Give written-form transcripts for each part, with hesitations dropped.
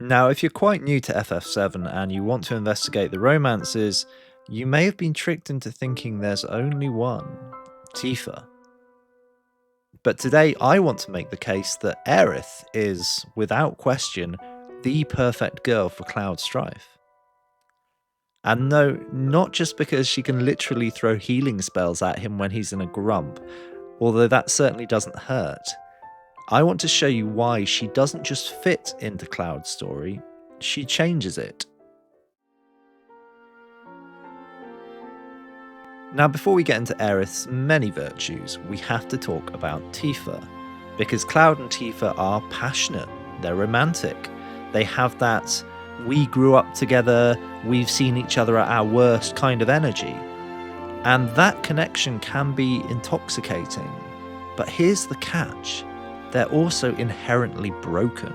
Now, if you're quite new to FF7 and you want to investigate the romances, you may have been tricked into thinking there's only one, Tifa. But today I want to make the case that Aerith is, without question, the perfect girl for Cloud Strife. And no, not just because she can literally throw healing spells at him when he's in a grump, although that certainly doesn't hurt. I want to show you why she doesn't just fit into Cloud's story, she changes it. Now, before we get into Aerith's many virtues, we have to talk about Tifa, because Cloud and Tifa are passionate, they're romantic, they have that we grew up together, we've seen each other at our worst kind of energy, and that connection can be intoxicating. But here's the catch, they're also inherently broken.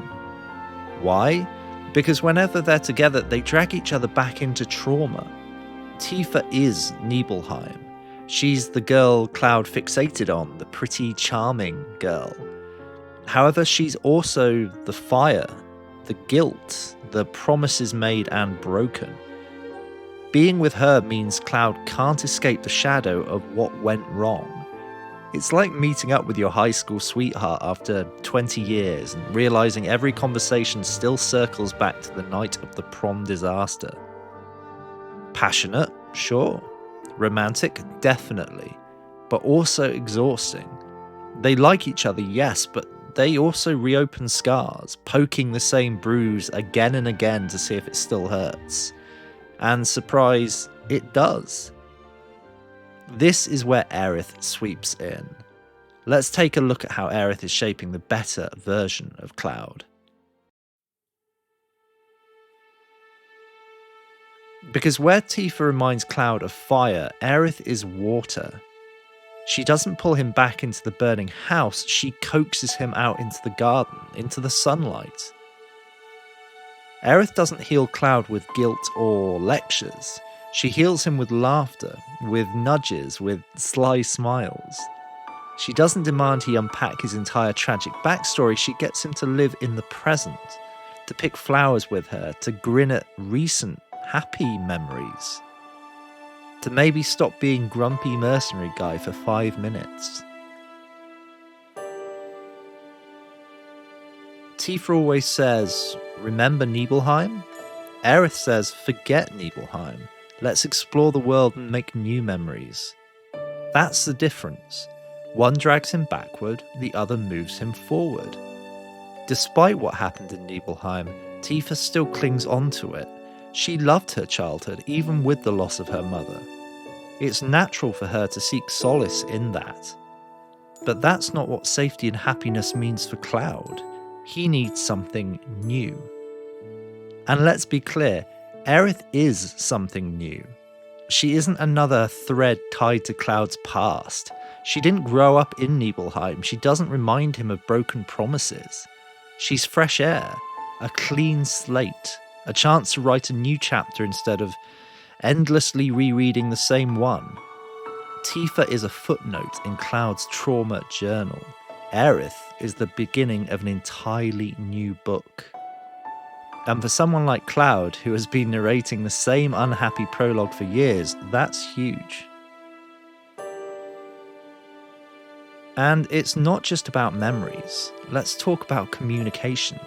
Why? Because whenever they're together, they drag each other back into trauma. Tifa is Nibelheim. She's the girl Cloud fixated on, the pretty, charming girl. However, she's also the fire, the guilt, the promises made and broken. Being with her means Cloud can't escape the shadow of what went wrong. It's like meeting up with your high school sweetheart after 20 years and realizing every conversation still circles back to the night of the prom disaster. Passionate, sure. Romantic, definitely. But also exhausting. They like each other, yes, but they also reopen scars, poking the same bruise again and again to see if it still hurts. And surprise, it does. This is where Aerith sweeps in. Let's take a look at how Aerith is shaping the better version of Cloud. Because where Tifa reminds Cloud of fire, Aerith is water. She doesn't pull him back into the burning house, she coaxes him out into the garden, into the sunlight. Aerith doesn't heal Cloud with guilt or lectures. She heals him with laughter, with nudges, with sly smiles. She doesn't demand he unpack his entire tragic backstory, she gets him to live in the present, to pick flowers with her, to grin at recent, happy memories, to maybe stop being grumpy mercenary guy for 5 minutes. Tifa always says, remember Nibelheim? Aerith says, forget Nibelheim. Let's explore the world and make new memories. That's the difference. One drags him backward, the other moves him forward. Despite what happened in Nibelheim, Tifa still clings onto it. She loved her childhood, even with the loss of her mother. It's natural for her to seek solace in that. But that's not what safety and happiness means for Cloud. He needs something new. And let's be clear, Aerith is something new. She isn't another thread tied to Cloud's past. She didn't grow up in Nibelheim. She doesn't remind him of broken promises. She's fresh air, a clean slate, a chance to write a new chapter instead of endlessly rereading the same one. Tifa is a footnote in Cloud's trauma journal. Aerith is the beginning of an entirely new book. And for someone like Cloud, who has been narrating the same unhappy prologue for years, that's huge. And it's not just about memories. Let's talk about communication.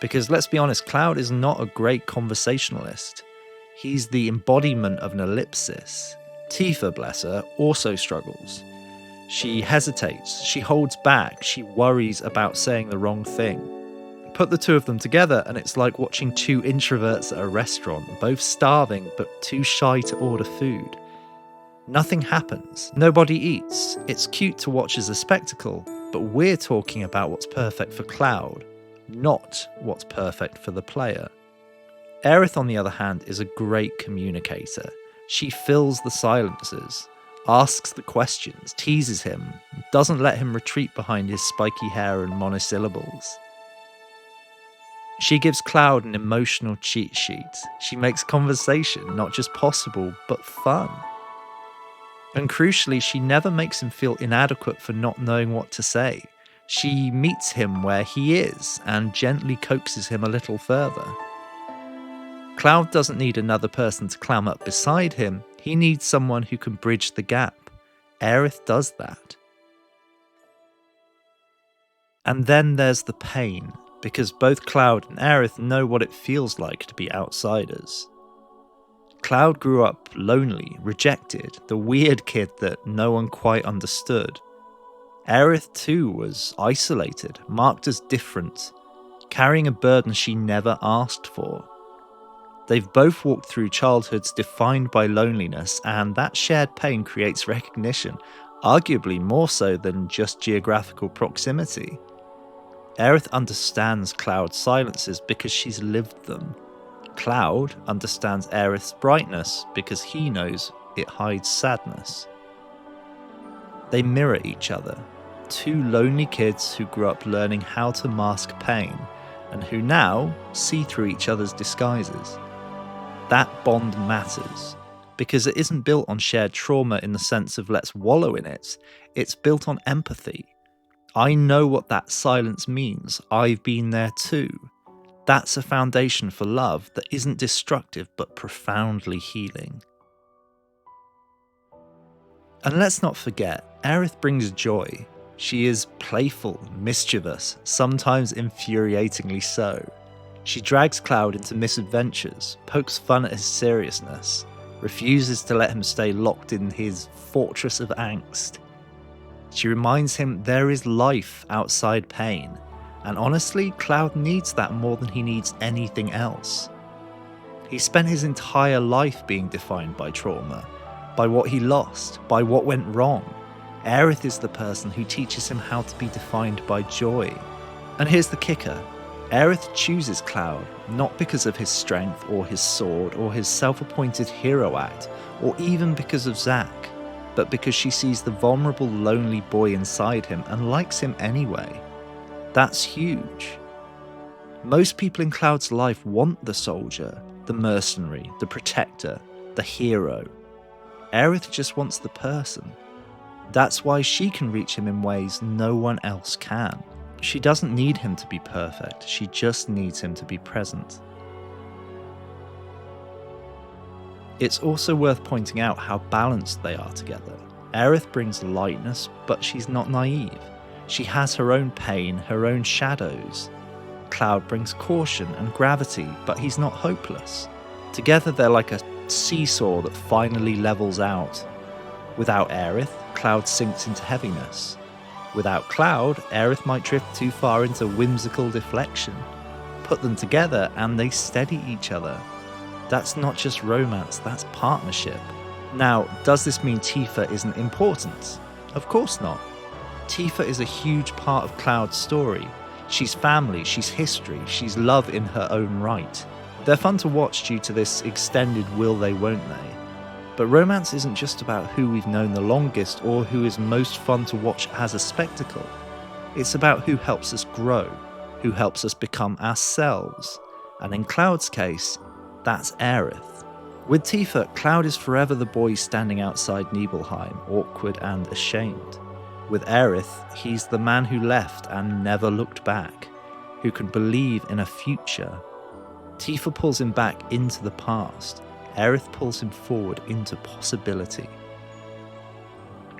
Because let's be honest, Cloud is not a great conversationalist. He's the embodiment of an ellipsis. Tifa, bless her, also struggles. She hesitates, she holds back, she worries about saying the wrong thing. Put the two of them together and it's like watching two introverts at a restaurant, both starving but too shy to order food. Nothing happens, nobody eats. It's cute to watch as a spectacle, but we're talking about what's perfect for Cloud, not what's perfect for the player. Aerith, on the other hand, is a great communicator. She fills the silences, asks the questions, teases him, doesn't let him retreat behind his spiky hair and monosyllables. She gives Cloud an emotional cheat sheet. She makes conversation not just possible, but fun. And crucially, she never makes him feel inadequate for not knowing what to say. She meets him where he is and gently coaxes him a little further. Cloud doesn't need another person to climb up beside him, he needs someone who can bridge the gap. Aerith does that. And then there's the pain, because both Cloud and Aerith know what it feels like to be outsiders. Cloud grew up lonely, rejected, the weird kid that no one quite understood. Aerith too was isolated, marked as different, carrying a burden she never asked for. They've both walked through childhoods defined by loneliness, and that shared pain creates recognition, arguably more so than just geographical proximity. Aerith understands Cloud's silences because she's lived them. Cloud understands Aerith's brightness because he knows it hides sadness. They mirror each other, two lonely kids who grew up learning how to mask pain, and who now see through each other's disguises. That bond matters, because it isn't built on shared trauma in the sense of let's wallow in it, it's built on empathy. I know what that silence means, I've been there too. That's a foundation for love that isn't destructive but profoundly healing. And let's not forget, Aerith brings joy. She is playful, mischievous, sometimes infuriatingly so. She drags Cloud into misadventures, pokes fun at his seriousness, refuses to let him stay locked in his fortress of angst. She reminds him there is life outside pain, and honestly, Cloud needs that more than he needs anything else. He spent his entire life being defined by trauma, by what he lost, by what went wrong. Aerith is the person who teaches him how to be defined by joy. And here's the kicker. Aerith chooses Cloud, not because of his strength or his sword or his self-appointed hero act, or even because of Zack, but because she sees the vulnerable, lonely boy inside him and likes him anyway. That's huge. Most people in Cloud's life want the soldier, the mercenary, the protector, the hero. Aerith just wants the person. That's why she can reach him in ways no one else can. She doesn't need him to be perfect, she just needs him to be present. It's also worth pointing out how balanced they are together. Aerith brings lightness, but she's not naive. She has her own pain, her own shadows. Cloud brings caution and gravity, but he's not hopeless. Together they're like a seesaw that finally levels out. Without Aerith, Cloud sinks into heaviness. Without Cloud, Aerith might drift too far into whimsical deflection. Put them together and they steady each other. That's not just romance, that's partnership. Now, does this mean Tifa isn't important? Of course not. Tifa is a huge part of Cloud's story. She's family, she's history, she's love in her own right. They're fun to watch due to this extended will they won't they. But romance isn't just about who we've known the longest or who is most fun to watch as a spectacle. It's about who helps us grow, who helps us become ourselves. And in Cloud's case, that's Aerith. With Tifa, Cloud is forever the boy standing outside Nibelheim, awkward and ashamed. With Aerith, he's the man who left and never looked back, who can believe in a future. Tifa pulls him back into the past. Aerith pulls him forward into possibility.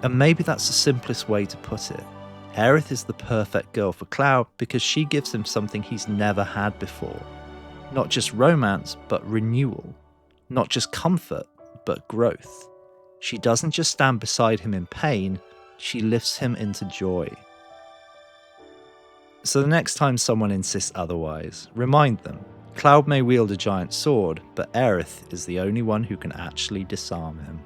And maybe that's the simplest way to put it. Aerith is the perfect girl for Cloud because she gives him something he's never had before. Not just romance, but renewal. Not just comfort, but growth. She doesn't just stand beside him in pain, she lifts him into joy. So the next time someone insists otherwise, remind them, Cloud may wield a giant sword, but Aerith is the only one who can actually disarm him.